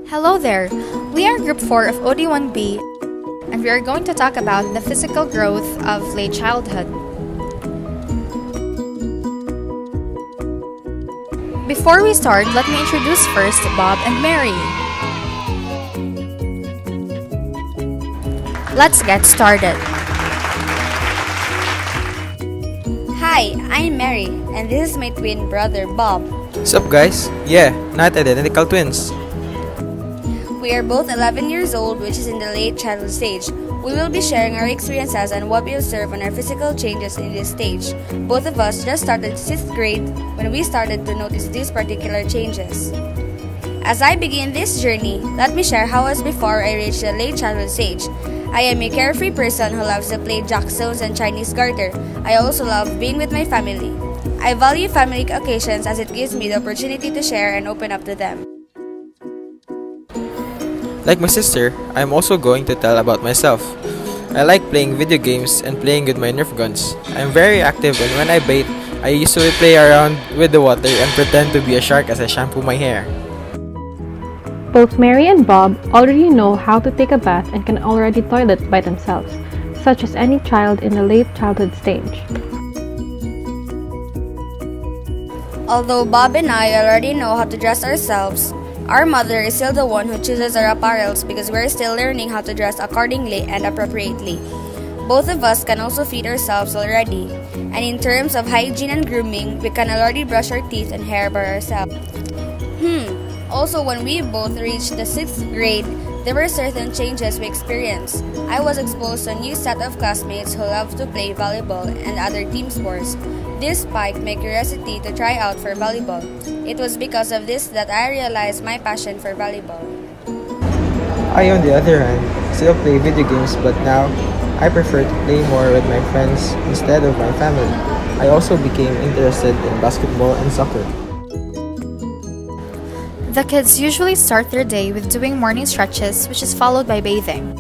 Hello there! We are Group 4 of OD1B and we are going to talk about the physical growth of late childhood. Before we start, let me introduce first Bob and Mary. Let's get started. Hi, I'm Mary, and this is my twin brother Bob. Sup guys? Yeah, not identical twins. We are both 11 years old, which is in the late childhood stage. We will be sharing our experiences and what we observe on our physical changes in this stage. Both of us just started 6th grade when we started to notice these particular changes. As I begin this journey, let me share how I was before I reached the late childhood stage. I am a carefree person who loves to play jackstones and Chinese garter. I also love being with my family. I value family occasions as it gives me the opportunity to share and open up to them. Like my sister, I am also going to tell about myself. I like playing video games and playing with my Nerf guns. I am very active and when I bathe, I usually play around with the water and pretend to be a shark as I shampoo my hair. Both Mary and Bob already know how to take a bath and can already toilet by themselves, such as any child in the late childhood stage. Although Bob and I already know how to dress ourselves, our mother is still the one who chooses our apparels because we're still learning how to dress accordingly and appropriately. Both of us can also feed ourselves already, and in terms of hygiene and grooming, we can already brush our teeth and hair by ourselves. Also, when we both reached the 6th grade, there were certain changes we experienced. I was exposed to a new set of classmates who loved to play volleyball and other team sports. This spiked my curiosity to try out for volleyball. It was because of this that I realized my passion for volleyball. I, on the other hand, still play video games but now I prefer to play more with my friends instead of my family. I also became interested in basketball and soccer. The kids usually start their day with doing morning stretches, which is followed by bathing.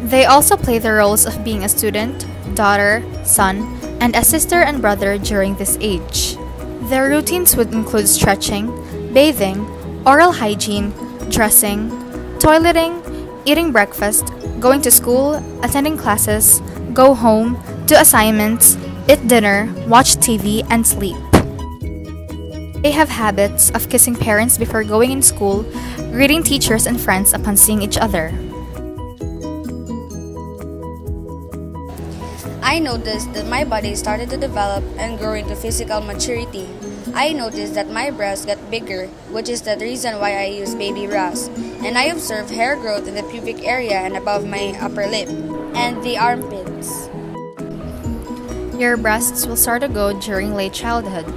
They also play the roles of being a student, daughter, son, and a sister and brother during this age. Their routines would include stretching, bathing, oral hygiene, dressing, toileting, eating breakfast, going to school, attending classes, go home, do assignments, eat dinner, watch TV, and sleep. They have habits of kissing parents before going in school, greeting teachers and friends upon seeing each other. I noticed that my body started to develop and grow into physical maturity. I noticed that my breasts got bigger, which is the reason why I use baby bras. And I observed hair growth in the pubic area and above my upper lip, and the armpits. Your breasts will start to grow during late childhood.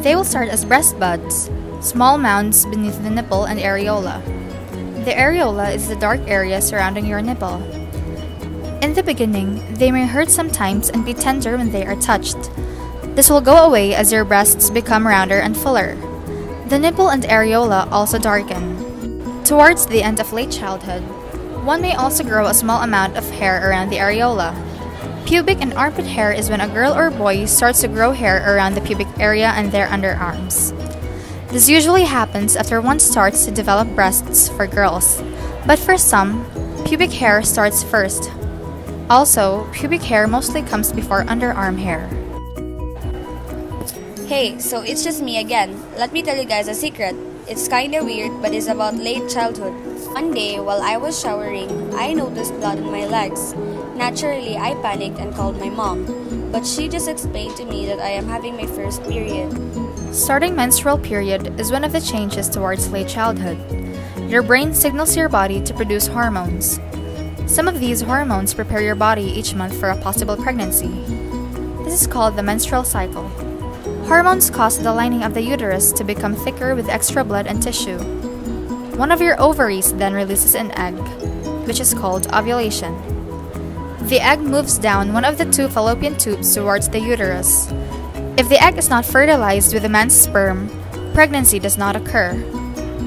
They will start as breast buds, small mounds beneath the nipple and areola. The areola is the dark area surrounding your nipple. In the beginning, they may hurt sometimes and be tender when they are touched. This will go away as your breasts become rounder and fuller. The nipple and areola also darken. Towards the end of late childhood, one may also grow a small amount of hair around the areola. Pubic and armpit hair is when a girl or boy starts to grow hair around the pubic area and their underarms. This usually happens after one starts to develop breasts for girls, but for some, pubic hair starts first. Also, pubic hair mostly comes before underarm hair. Hey, so it's just me again. Let me tell you guys a secret. It's kinda weird, but it's about late childhood. One day, while I was showering, I noticed blood on my legs. Naturally, I panicked and called my mom, but she just explained to me that I am having my first period. Starting menstrual period is one of the changes towards late childhood. Your brain signals your body to produce hormones. Some of these hormones prepare your body each month for a possible pregnancy. This is called the menstrual cycle. Hormones cause the lining of the uterus to become thicker with extra blood and tissue. One of your ovaries then releases an egg, which is called ovulation. The egg moves down one of the two fallopian tubes towards the uterus. If the egg is not fertilized with a man's sperm, pregnancy does not occur.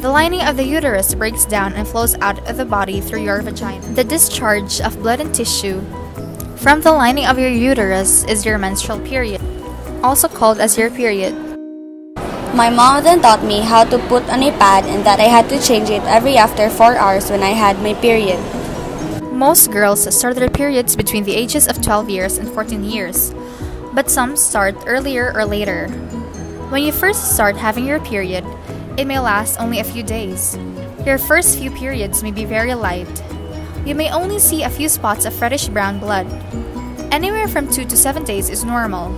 The lining of the uterus breaks down and flows out of the body through your vagina. The discharge of blood and tissue from the lining of your uterus is your menstrual period, also called as your period. My mom then taught me how to put on a pad and that I had to change it every after 4 hours when I had my period. Most girls start their periods between the ages of 12 years and 14 years, but some start earlier or later. When you first start having your period, it may last only a few days. Your first few periods may be very light. You may only see a few spots of reddish brown blood. Anywhere from 2 to 7 days is normal.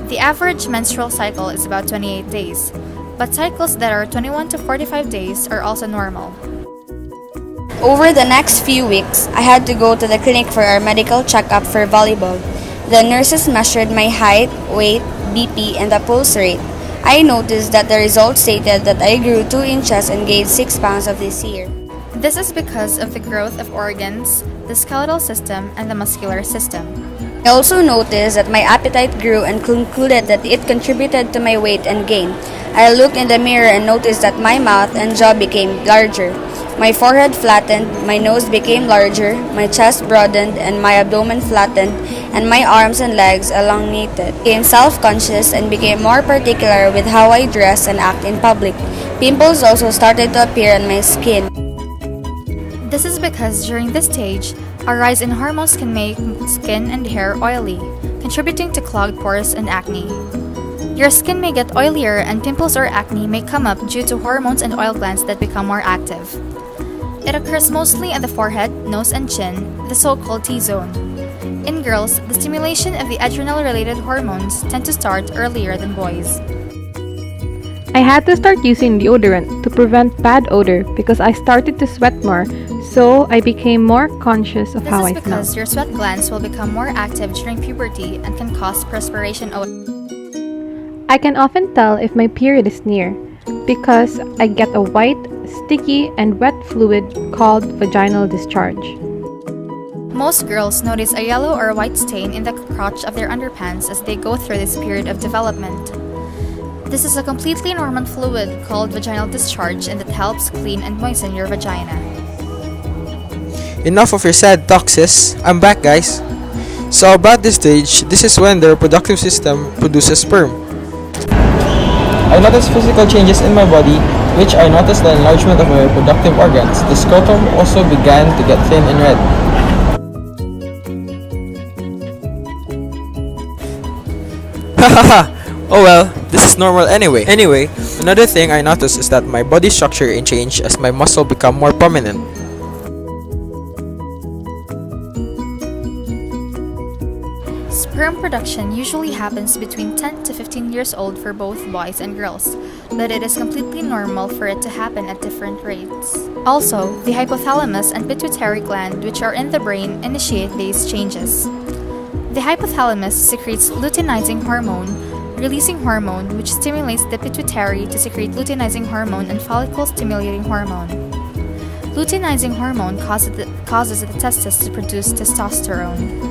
The average menstrual cycle is about 28 days, but cycles that are 21 to 45 days are also normal. Over the next few weeks, I had to go to the clinic for our medical checkup for volleyball. The nurses measured my height, weight, BP, and the pulse rate. I noticed that the results stated that I grew 2 inches and gained 6 pounds of this year. This is because of the growth of organs, the skeletal system, and the muscular system. I also noticed that my appetite grew and concluded that it contributed to my weight and gain. I looked in the mirror and noticed that my mouth and jaw became larger. My forehead flattened, my nose became larger, my chest broadened, and my abdomen flattened, and my arms and legs elongated. I became self-conscious and became more particular with how I dress and act in public. Pimples also started to appear on my skin. This is because during this stage, a rise in hormones can make skin and hair oily, contributing to clogged pores and acne. Your skin may get oilier and pimples or acne may come up due to hormones and oil glands that become more active. It occurs mostly at the forehead, nose, and chin, the so-called T-zone. In girls, the stimulation of the adrenal-related hormones tend to start earlier than boys. I had to start using deodorant to prevent bad odor because I started to sweat more, so I became more conscious of how I This is smell. because your sweat glands will become more active during puberty and can cause perspiration odor. I can often tell if my period is near because I get a white, sticky, and wet fluid called vaginal discharge. Most girls notice a yellow or white stain in the crotch of their underpants as they go through this period of development. This is a completely normal fluid called vaginal discharge and that helps clean and moisten your vagina. Enough of your sad talk, sis. I'm back, guys. So about this stage, this is when the reproductive system produces sperm. I noticed physical changes in my body, which I noticed the enlargement of my reproductive organs. The scrotum also began to get thin and red. Hahaha! Oh well, this is normal anyway. Anyway, another thing I noticed is that my body structure changed as my muscle become more prominent. Sperm production usually happens between 10 to 15 years old for both boys and girls, but it is completely normal for it to happen at different rates. Also, the hypothalamus and pituitary gland, which are in the brain, initiate these changes. The hypothalamus secretes luteinizing hormone, releasing hormone, which stimulates the pituitary to secrete luteinizing hormone and follicle-stimulating hormone. Luteinizing hormone causes the testes to produce testosterone.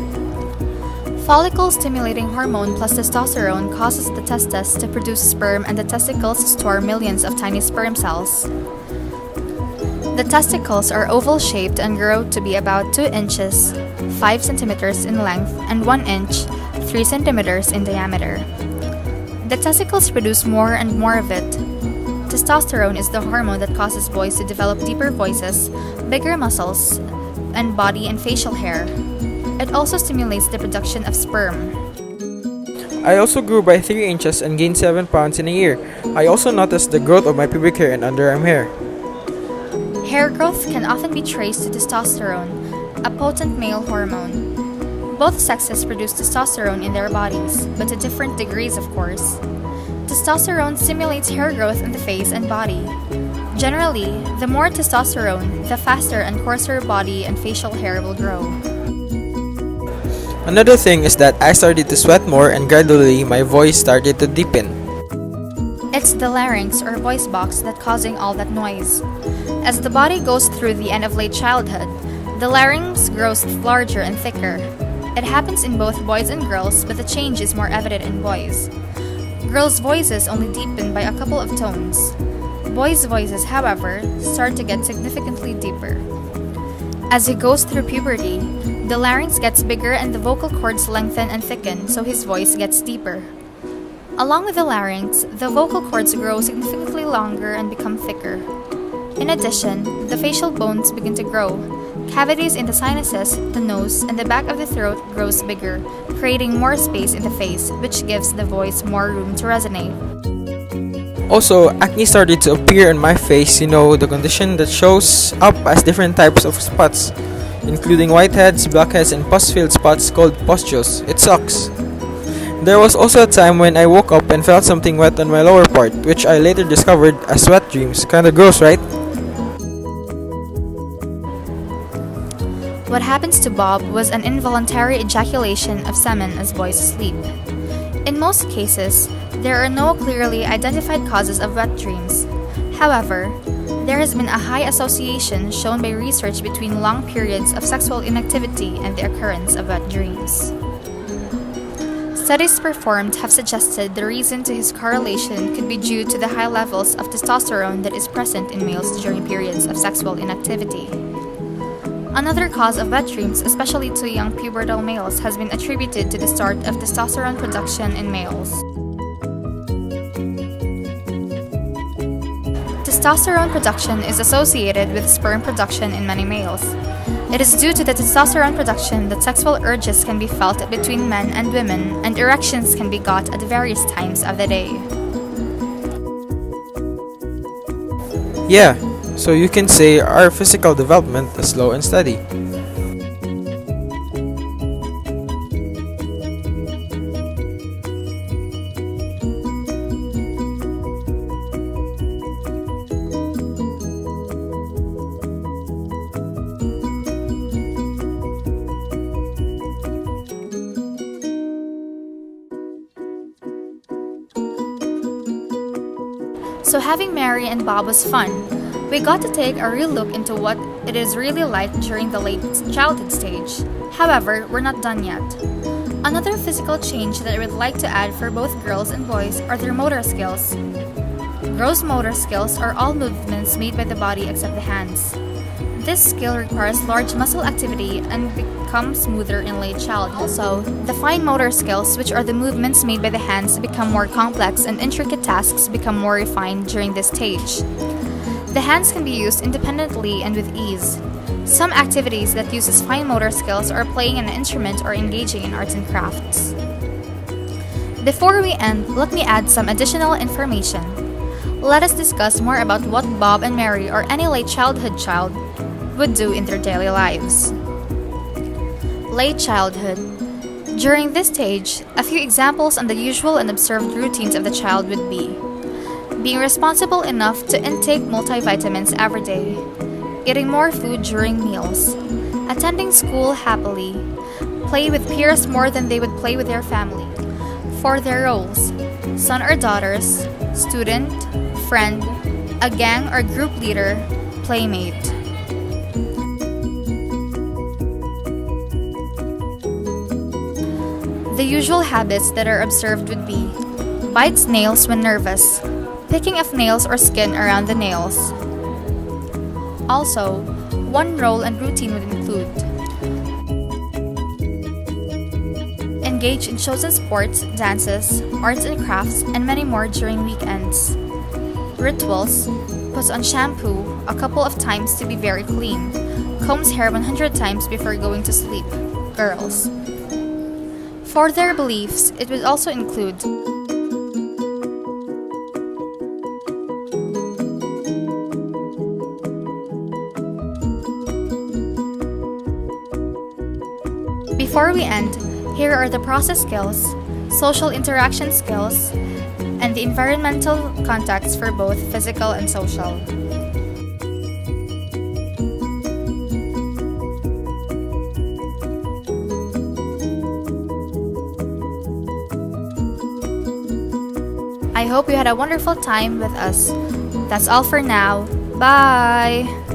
Follicle-stimulating hormone plus testosterone causes the testes to produce sperm and the testicles store millions of tiny sperm cells. The testicles are oval-shaped and grow to be about 2 inches, 5 centimeters in length, and 1 inch, 3 centimeters in diameter. The testicles produce more and more of it. Testosterone is the hormone that causes boys to develop deeper voices, bigger muscles, and body and facial hair. It also stimulates the production of sperm. I also grew by 3 inches and gained 7 pounds in a year. I also noticed the growth of my pubic hair and underarm hair. Hair growth can often be traced to testosterone, a potent male hormone. Both sexes produce testosterone in their bodies, but to different degrees, of course. Testosterone stimulates hair growth in the face and body. Generally, the more testosterone, the faster and coarser body and facial hair will grow. Another thing is that I started to sweat more and gradually my voice started to deepen. It's the larynx or voice box that's causing all that noise. As the body goes through the end of late childhood, the larynx grows larger and thicker. It happens in both boys and girls, but the change is more evident in boys. Girls' voices only deepen by a couple of tones. Boys' voices, however, start to get significantly deeper. As he goes through puberty, the larynx gets bigger and the vocal cords lengthen and thicken, so his voice gets deeper. Along with the larynx, the vocal cords grow significantly longer and become thicker. In addition, the facial bones begin to grow. Cavities in the sinuses, the nose, and the back of the throat grows bigger, creating more space in the face, which gives the voice more room to resonate. Also, acne started to appear on my face, the condition that shows up as different types of spots, including whiteheads, blackheads, and pus-filled spots called pustules. It sucks. There was also a time when I woke up and felt something wet on my lower part, which I later discovered as wet dreams. Kinda gross, right? What happens to Bob was an involuntary ejaculation of semen as boys sleep. In most cases, there are no clearly identified causes of wet dreams. However, there has been a high association shown by research between long periods of sexual inactivity and the occurrence of wet dreams. Studies performed have suggested the reason to his correlation could be due to the high levels of testosterone that is present in males during periods of sexual inactivity. Another cause of wet dreams, especially to young pubertal males, has been attributed to the start of testosterone production in males. Testosterone production is associated with sperm production in many males. It is due to the testosterone production that sexual urges can be felt between men and women, and erections can be got at various times of the day. Yeah, so you can say our physical development is slow and steady. So having Mary and Bob was fun. We got to take a real look into what it is really like during the late childhood stage. However, we're not done yet. Another physical change that I would like to add for both girls and boys are their motor skills. Gross motor skills are all movements made by the body except the hands. This skill requires large muscle activity and becomes smoother in late childhood. Also, the fine motor skills, which are the movements made by the hands, become more complex and intricate tasks become more refined during this stage. The hands can be used independently and with ease. Some activities that uses fine motor skills are playing an instrument or engaging in arts and crafts. Before we end, let me add some additional information. Let us discuss more about what Bob and Mary or any late childhood child would do in their daily lives. Late childhood. During this stage, a few examples on the usual and observed routines of the child would be being responsible enough to intake multivitamins every day, eating more food during meals, attending school happily, play with peers more than they would play with their family. For their roles, son or daughters, student, friend, a gang or group leader, playmate. The usual habits that are observed would be bites nails when nervous, picking of nails or skin around the nails. Also, one role and routine would include engage in chosen sports, dances, arts and crafts, and many more during weekends. Rituals: put on shampoo a couple of times to be very clean, combs hair 100 times before going to sleep, girls. For their beliefs, it would also include Before we end, here are the process skills, social interaction skills, and the environmental contacts for both physical and social. I hope you had a wonderful time with us. That's all for now. Bye!